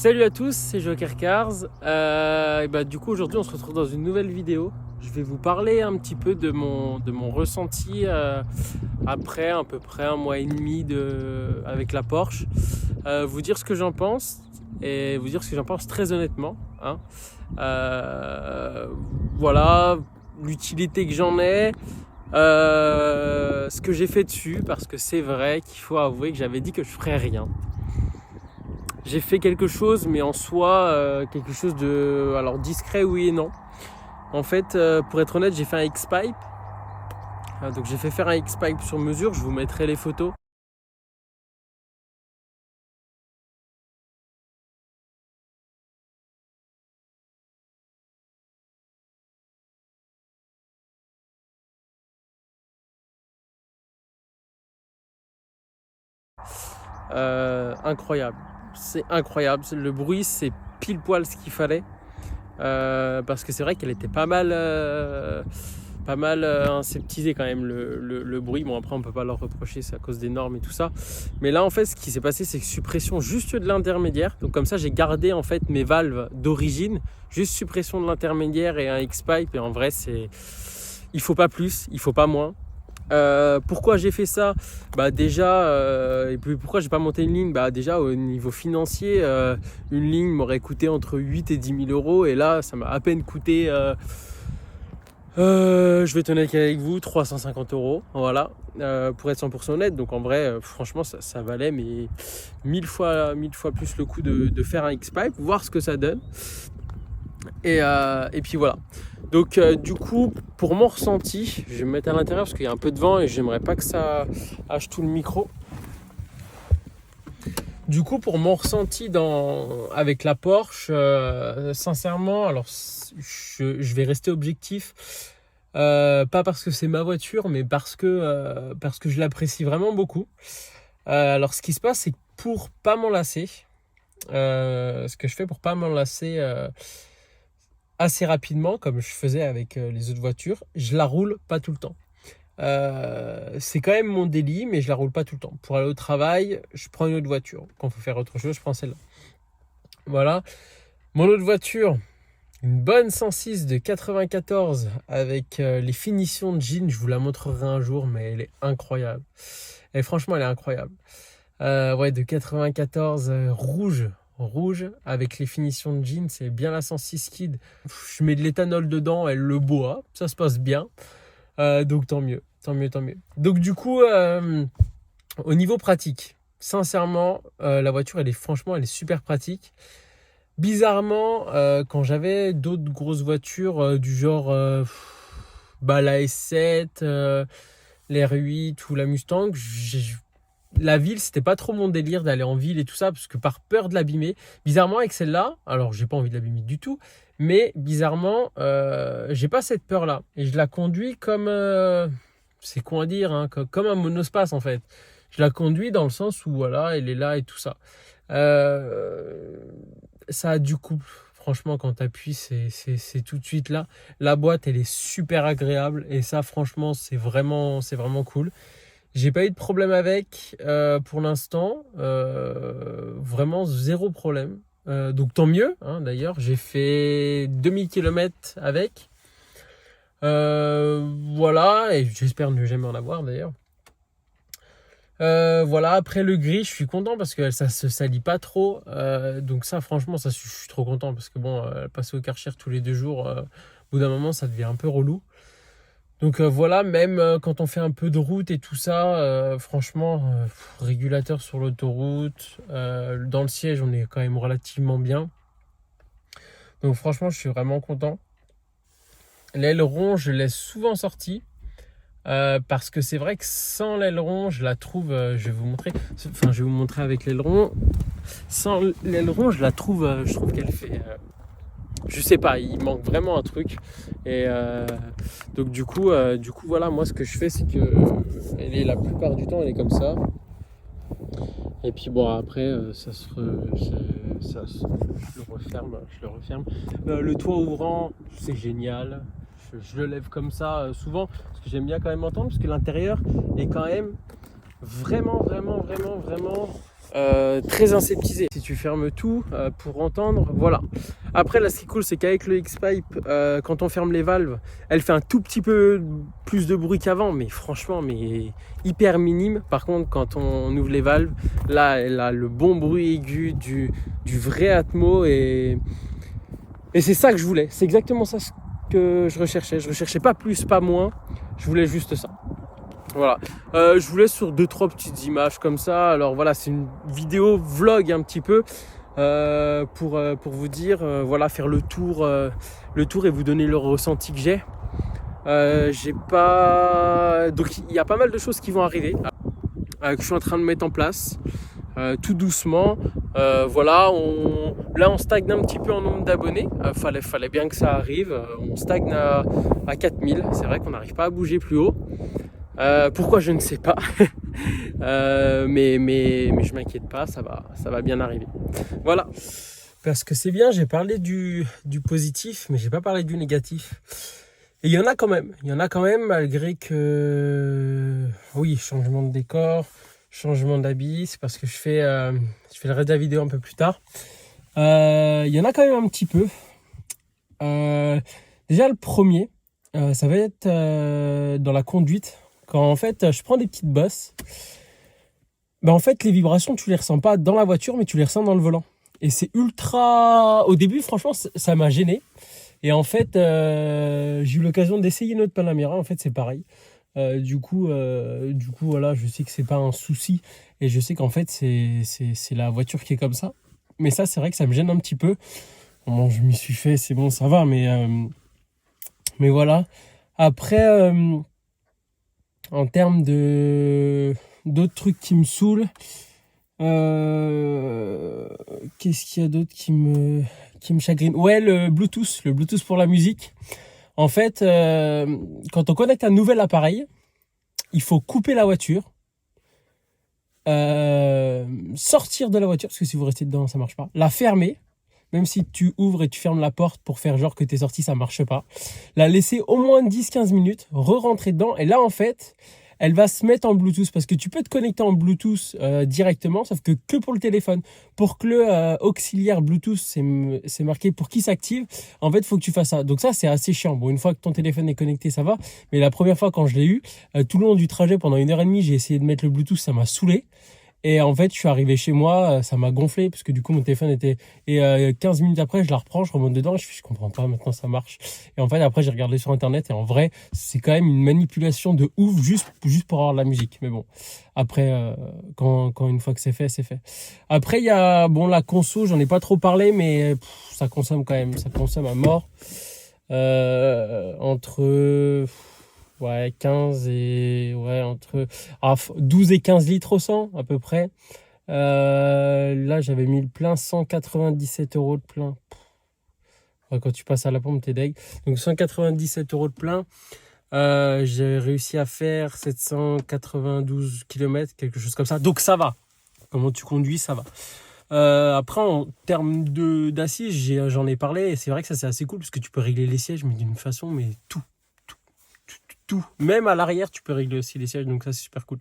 Salut à tous, c'est Joker Cars. Du coup aujourd'hui on se retrouve dans une nouvelle vidéo. Je vais vous parler un petit peu de mon ressenti après à peu près un mois et demi avec la Porsche. Vous dire ce que j'en pense et vous dire ce que j'en pense très honnêtement. Voilà, l'utilité que j'en ai, ce que j'ai fait dessus, parce que c'est vrai qu'il faut avouer que j'avais dit que je ferais rien. J'ai fait quelque chose, mais en soi, quelque chose de discret, oui et non. En fait, pour être honnête, j'ai fait un X-Pipe. Donc j'ai fait faire un X-Pipe sur mesure, je vous mettrai les photos. Incroyable. C'est incroyable. Le bruit, c'est pile poil ce qu'il fallait. Parce que c'est vrai qu'elle était pas mal aseptisée quand même le bruit. Bon, après on peut pas leur reprocher, c'est à cause des normes et tout ça, mais là en fait ce qui s'est passé, c'est que suppression juste de l'intermédiaire. Donc comme ça j'ai gardé en fait mes valves d'origine, juste suppression de l'intermédiaire et un X-Pipe. Et en vrai il faut pas plus, il faut pas moins. Pourquoi j'ai fait ça? Et puis pourquoi j'ai pas monté une ligne? Déjà au niveau financier, une ligne m'aurait coûté entre 8 et 10 000 euros, et là ça m'a à peine coûté, je vais être honnête avec vous, 350 euros, voilà, pour être 100% honnête. Donc en vrai, franchement ça valait mais mille fois plus le coup de faire un X-Pipe, voir ce que ça donne. Et puis voilà. Donc du coup, pour mon ressenti, je vais me mettre à l'intérieur parce qu'il y a un peu de vent et j'aimerais pas que ça hache tout le micro. Du coup, pour mon ressenti avec la Porsche, sincèrement, alors je vais rester objectif, pas parce que c'est ma voiture, mais parce que je l'apprécie vraiment beaucoup. Alors ce qui se passe, c'est que pour pas m'enlacer, ce que je fais pour pas m'enlacer assez rapidement, comme je faisais avec les autres voitures, je la roule pas tout le temps. C'est quand même mon délit, mais je la roule pas tout le temps. Pour aller au travail, je prends une autre voiture. Quand il faut faire autre chose, je prends celle-là. Voilà. Mon autre voiture, une bonne 106 de 94 avec les finitions de jean. Je vous la montrerai un jour, mais elle est incroyable. Et franchement, elle est incroyable. De 94, rouge avec les finitions de jean, c'est bien la 106 Kid. Je mets de l'éthanol dedans, elle le boit, ça se passe bien. Donc tant mieux. Donc du coup, au niveau pratique, sincèrement, la voiture, elle est super pratique. Bizarrement, quand j'avais d'autres grosses voitures du genre la S7, l'R8 ou la Mustang, la ville, c'était pas trop mon délire d'aller en ville et tout ça, parce que par peur de l'abîmer. Bizarrement, avec celle-là, alors j'ai pas envie de l'abîmer du tout, mais bizarrement, j'ai pas cette peur-là. Et je la conduis comme, c'est quoi à dire, hein, comme un monospace en fait. Je la conduis dans le sens où voilà, elle est là et tout ça. Ça a du couple. Franchement, quand tu appuies, c'est tout de suite là. La boîte, elle est super agréable, et ça, franchement, c'est vraiment cool. J'ai pas eu de problème avec pour l'instant, vraiment zéro problème. Donc tant mieux, hein, d'ailleurs, j'ai fait 2000 km avec. Voilà, et j'espère ne jamais en avoir d'ailleurs. Voilà, après le gris, je suis content parce que ça se salit pas trop. Donc ça, franchement, je suis trop content parce que bon, passer au Karcher tous les 2 jours, au bout d'un moment, ça devient un peu relou. Donc voilà, même quand on fait un peu de route et tout ça, franchement, régulateur sur l'autoroute, dans le siège, on est quand même relativement bien. Donc franchement, je suis vraiment content. L'aileron, je laisse souvent sorti, parce que c'est vrai que sans l'aileron, je la trouve, je vais vous montrer avec l'aileron. Sans l'aileron, je trouve qu'elle fait... je sais pas, il manque vraiment un truc. Et donc du coup voilà, moi ce que je fais, c'est que la plupart du temps elle est comme ça. Et puis bon, après je le referme. Le toit ouvrant, c'est génial. Je le lève comme ça souvent, parce que j'aime bien quand même entendre, parce que l'intérieur est quand même vraiment très aseptisé. Si tu fermes tout pour entendre, voilà. Après là, ce qui est cool, c'est qu'avec le X-Pipe, quand on ferme les valves, elle fait un tout petit peu plus de bruit qu'avant, mais franchement, mais hyper minime. Par contre, quand on ouvre les valves, là, elle a le bon bruit aigu du vrai Atmo et c'est ça que je voulais. C'est exactement ça ce que je recherchais. Je recherchais pas plus, pas moins. Je voulais juste ça. Voilà, je vous laisse sur 2-3 petites images comme ça. Alors voilà, c'est une vidéo vlog un petit peu pour vous dire, voilà, faire le tour et vous donner le ressenti que j'ai. J'ai pas, donc il y a pas mal de choses qui vont arriver que je suis en train de mettre en place tout doucement. Voilà, là on stagne un petit peu en nombre d'abonnés. Fallait bien que ça arrive. On stagne à 4000. C'est vrai qu'on n'arrive pas à bouger plus haut. Pourquoi je ne sais pas. Mais je m'inquiète pas, ça va bien arriver. Voilà. Parce que c'est bien, j'ai parlé du positif, mais j'ai pas parlé du négatif. Et il y en a quand même, malgré que oui, changement de décor, changement d'habit, c'est parce que je fais le reste de la vidéo un peu plus tard. Il y en a quand même un petit peu. Déjà le premier, ça va être dans la conduite. Quand en fait je prends des petites bosses, en fait les vibrations tu les ressens pas dans la voiture, mais tu les ressens dans le volant. Et c'est ultra. Au début franchement ça m'a gêné. Et en fait j'ai eu l'occasion d'essayer une autre Panamera. En fait c'est pareil. Du coup voilà, je sais que c'est pas un souci et je sais qu'en fait c'est la voiture qui est comme ça. Mais ça c'est vrai que ça me gêne un petit peu. Bon, je m'y suis fait, c'est bon, ça va, mais voilà. Après, en termes d'autres trucs qui me saoulent, qu'est-ce qu'il y a d'autre qui me chagrine? Ouais, le Bluetooth pour la musique. En fait, quand on connecte un nouvel appareil, il faut couper la voiture, sortir de la voiture, parce que si vous restez dedans, ça marche pas. La fermer. Même si tu ouvres et tu fermes la porte pour faire genre que t'es sorti, ça marche pas. La laisser au moins 10-15 minutes, re-rentrer dedans. Et là, en fait, elle va se mettre en Bluetooth. Parce que tu peux te connecter en Bluetooth directement, sauf que pour le téléphone. Pour que le auxiliaire Bluetooth, c'est marqué pour qui s'active, en fait, il faut que tu fasses ça. Donc ça, c'est assez chiant. Bon, une fois que ton téléphone est connecté, ça va. Mais la première fois, quand je l'ai eu, tout le long du trajet, pendant 1h30, j'ai essayé de mettre le Bluetooth, ça m'a saoulé. Et en fait, je suis arrivé chez moi, ça m'a gonflé parce que du coup, mon téléphone était... Et 15 minutes après, je la reprends, je remonte dedans, je comprends pas, maintenant ça marche. Et en fait, après, j'ai regardé sur Internet et en vrai, c'est quand même une manipulation de ouf juste pour avoir de la musique. Mais bon, après, quand une fois que c'est fait, c'est fait. Après, il y a la conso, j'en ai pas trop parlé, mais ça consomme quand même, ça consomme à mort. Entre... Ouais, 15 et... Ouais, entre 12 et 15 litres au 100, à peu près. Là, j'avais mis le plein, 197 € de plein. Ouais, quand tu passes à la pompe, t'es deg. Donc, 197 € de plein. J'ai réussi à faire 792 km, quelque chose comme ça. Donc, ça va. Comment tu conduis, ça va. Après, en termes d'assises, j'en ai parlé. Et c'est vrai que ça, c'est assez cool, parce que tu peux régler les sièges, mais d'une façon, mais tout. Même à l'arrière, tu peux régler aussi les sièges, donc ça c'est super cool.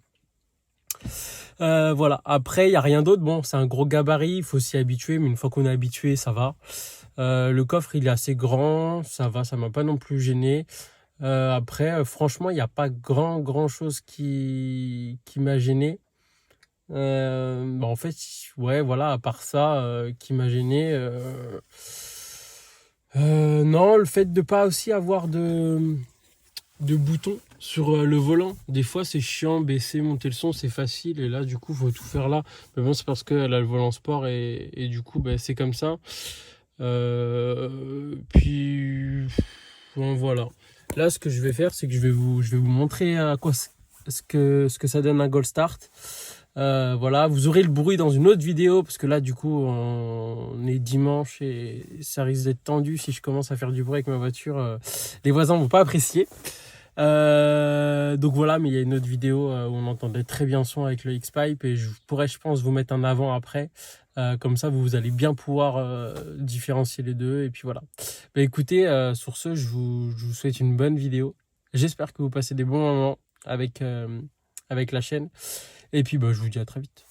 Voilà, après il n'y a rien d'autre. Bon, c'est un gros gabarit, il faut s'y habituer, mais une fois qu'on est habitué, ça va. Le coffre il est assez grand, ça va, ça m'a pas non plus gêné. Après, franchement, il n'y a pas grand chose qui m'a gêné. En fait, ouais, voilà, à part ça, qui m'a gêné. Non, le fait de pas aussi avoir de boutons sur le volant. Des fois, c'est chiant, baisser, monter le son, c'est facile. Et là, du coup, faut tout faire là. Mais bon, c'est parce qu'elle a le volant sport et du coup, c'est comme ça. Puis, bon, voilà. Là, ce que je vais faire, c'est que je vais vous montrer à quoi ce que ça donne un Gold Start. Voilà, vous aurez le bruit dans une autre vidéo parce que là, du coup, on est dimanche et ça risque d'être tendu si je commence à faire du bruit avec ma voiture. Les voisins vont pas apprécier. Donc voilà, mais il y a une autre vidéo où on entendait très bien le son avec le X-Pipe et je pourrais, je pense, vous mettre un avant après. Comme ça, vous allez bien pouvoir différencier les deux. Et puis voilà. Écoutez, sur ce, je vous souhaite une bonne vidéo. J'espère que vous passez des bons moments avec la chaîne. Et puis, je vous dis à très vite.